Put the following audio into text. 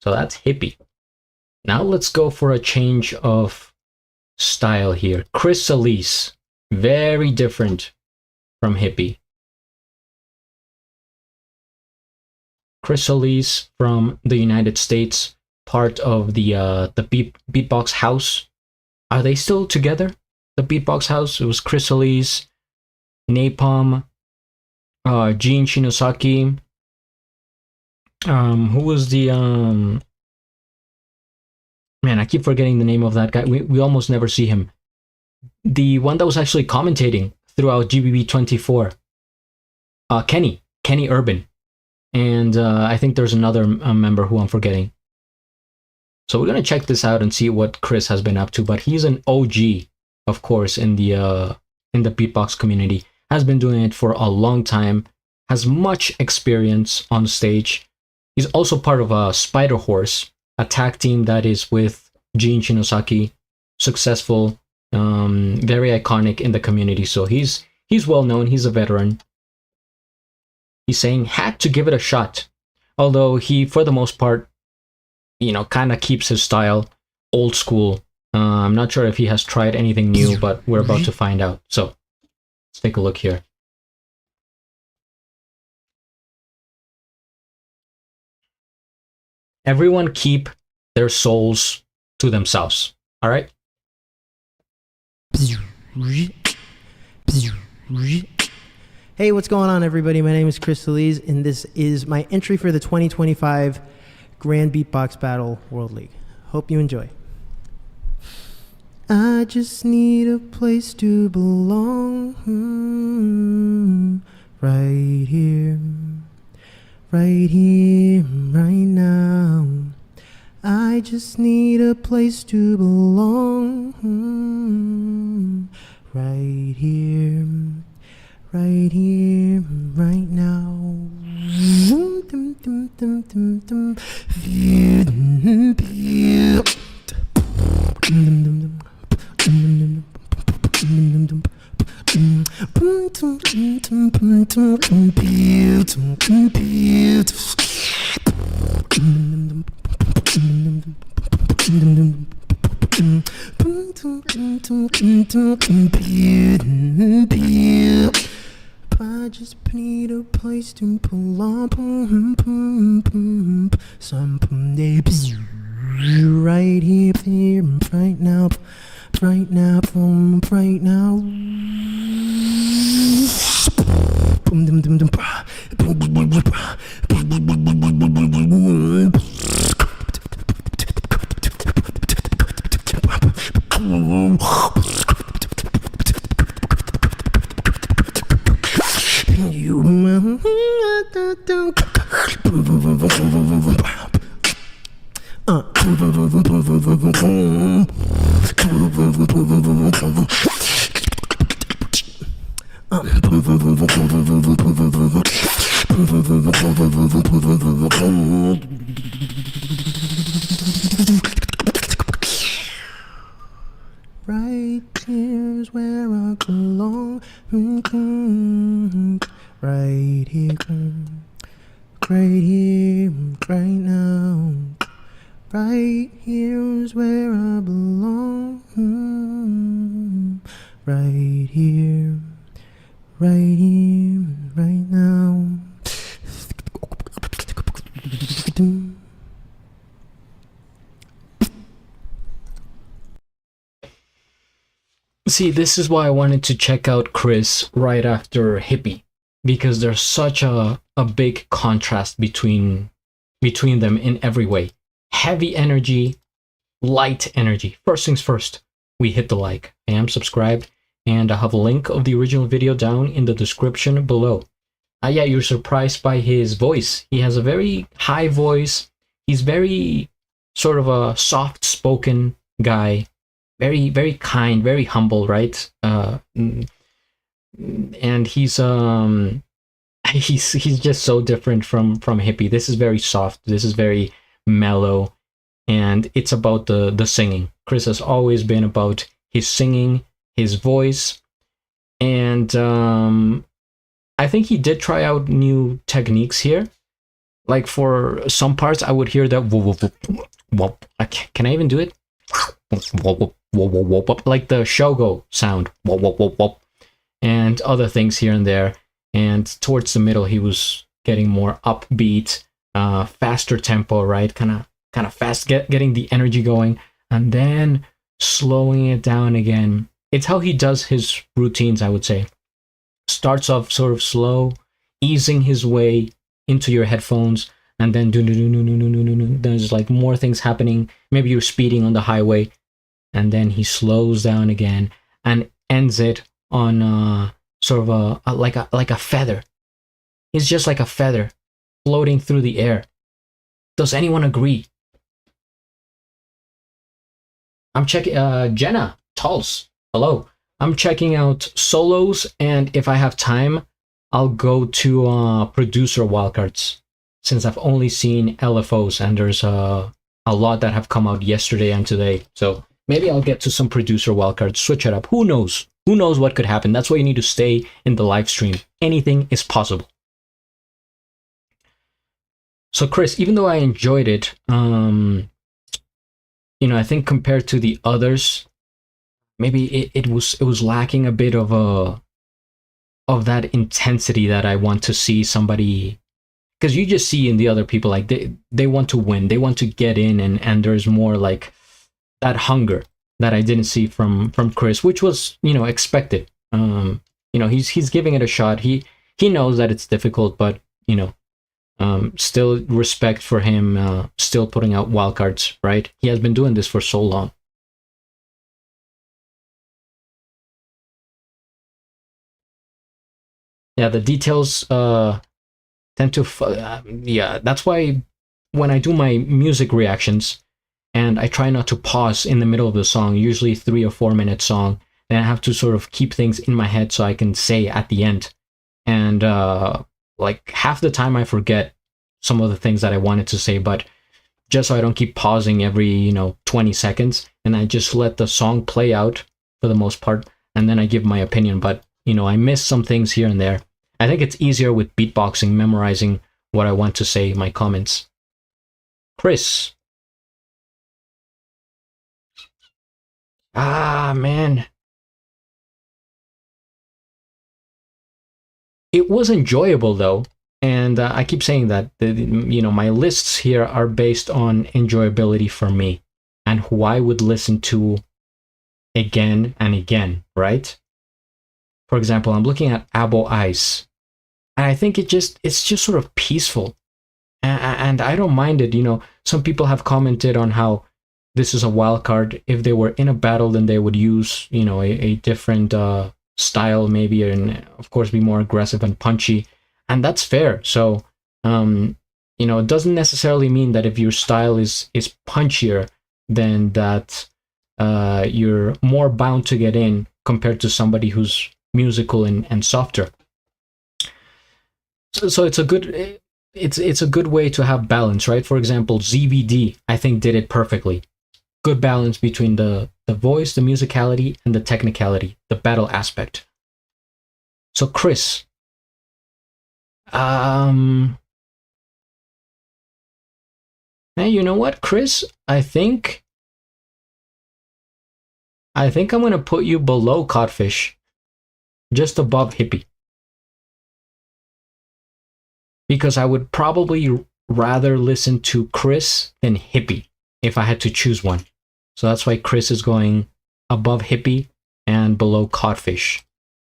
So that's hippie. Now let's go for a change of style here. Celiz, very different from hippie. Celiz from the United States, part of the beatbox house. Are they still together? The beatbox house. It was Celiz, Napalm, Gene Shinosaki. Who was the man, I keep forgetting the name of that guy. We almost never see him. The one that was actually commentating throughout GBB24. Kenny Urban. And I think there's another member who I'm forgetting. So we're going to check this out and see what Chris has been up to. But he's an OG, of course, in the beatbox community. Has been doing it for a long time. Has much experience on stage. He's also part of a Spider Horse, a tag team that is with Gene Shinosaki. Successful, very iconic in the community. So he's well known. He's a veteran. He's saying had to give it a shot, although he, for the most part, kind of keeps his style old school. I'm not sure if he has tried anything new, but we're about to find out. So let's take a look here. Everyone keep their souls to themselves. All right. Hey, what's going on, everybody? My name is Celiz, and this is my entry for the 2025 Grand Beatbox Battle World League. Hope you enjoy. I just need a place to belong, right here, right now. I just need a place to belong, right here, right now. I just need a place to belong, someday, right here, right now, right now. Right here's where I belong, right here, right now. Right here's where I belong, right here, right now. See, this is why I wanted to check out Chris right after Hippie, because there's such a big contrast between them in every way. Heavy energy, light energy. First things first, we hit the like. I am subscribed, and I have a link of the original video down in the description below. Yeah, you're surprised by his voice. He has a very high voice. He's very sort of a soft-spoken guy. Very, very kind, very humble, right? And he's just so different from Hippie. This is very soft. This is very mellow, and it's about the singing. Chris has always been about his singing, his voice, and I think he did try out new techniques here. Like for some parts, I would hear that whoop, whoop, whoop, whoop. Can I even do it? Whoop, whoop, whoop, whoop, whoop, like the shogo sound, whoop, whoop, whoop, whoop, and other things here and there. And towards the middle, he was getting more upbeat, faster tempo, right? Kind of fast, getting the energy going, and then slowing it down again. It's how he does his routines, I would say. Starts off sort of slow, easing his way into your headphones, and then there's like more things happening. Maybe you're speeding on the highway, and then he slows down again and ends it on sort of like a feather. He's just like a feather floating through the air. Does anyone agree? I'm checking Jenna Tulls. Hello. I'm checking out solos, and if I have time, I'll go to producer wildcards, since I've only seen LFOs, and there's a lot that have come out yesterday and today. So maybe I'll get to some producer wildcards, switch it up. Who knows? Who knows what could happen? That's why you need to stay in the live stream. Anything is possible. So Chris, even though I enjoyed it, I think compared to the others, maybe it was lacking a bit of that intensity that I want to see somebody, because you just see in the other people, like they want to win, they want to get in, and there's more like that hunger that I didn't see from Chris, which was expected. He's giving it a shot. He knows that it's difficult, but still respect for him, still putting out wildcards, right? He has been doing this for so long. Yeah, the details tend to that's why when I do my music reactions, and I try not to pause in the middle of the song, usually 3 or 4 minute song, then I have to sort of keep things in my head so I can say at the end. And like half the time I forget some of the things that I wanted to say, but just so I don't keep pausing every 20 seconds, and I just let the song play out for the most part, and then I give my opinion. But I miss some things here and there. I think it's easier with beatboxing, memorizing what I want to say, my comments. Chris. Man. It was enjoyable though. And I keep saying that, my lists here are based on enjoyability for me and who I would listen to again and again, right? For example, I'm looking at Abo Ice, and I think it's just sort of peaceful, and I don't mind it. Some people have commented on how this is a wild card. If they were in a battle, then they would use a different style maybe, and of course be more aggressive and punchy, and that's fair. So it doesn't necessarily mean that if your style is punchier, then that you're more bound to get in compared to somebody who's musical and softer. So it's a good way to have balance, right? For example, ZBD, I think, did it perfectly. Good balance between the voice, the musicality, and the technicality, the battle aspect. So Chris, hey, you know what, Chris? I think I'm gonna put you below Codfish, just above Hippie. Because I would probably rather listen to Chris than Hippie if I had to choose one. So that's why Chris is going above Hippie and below Codfish.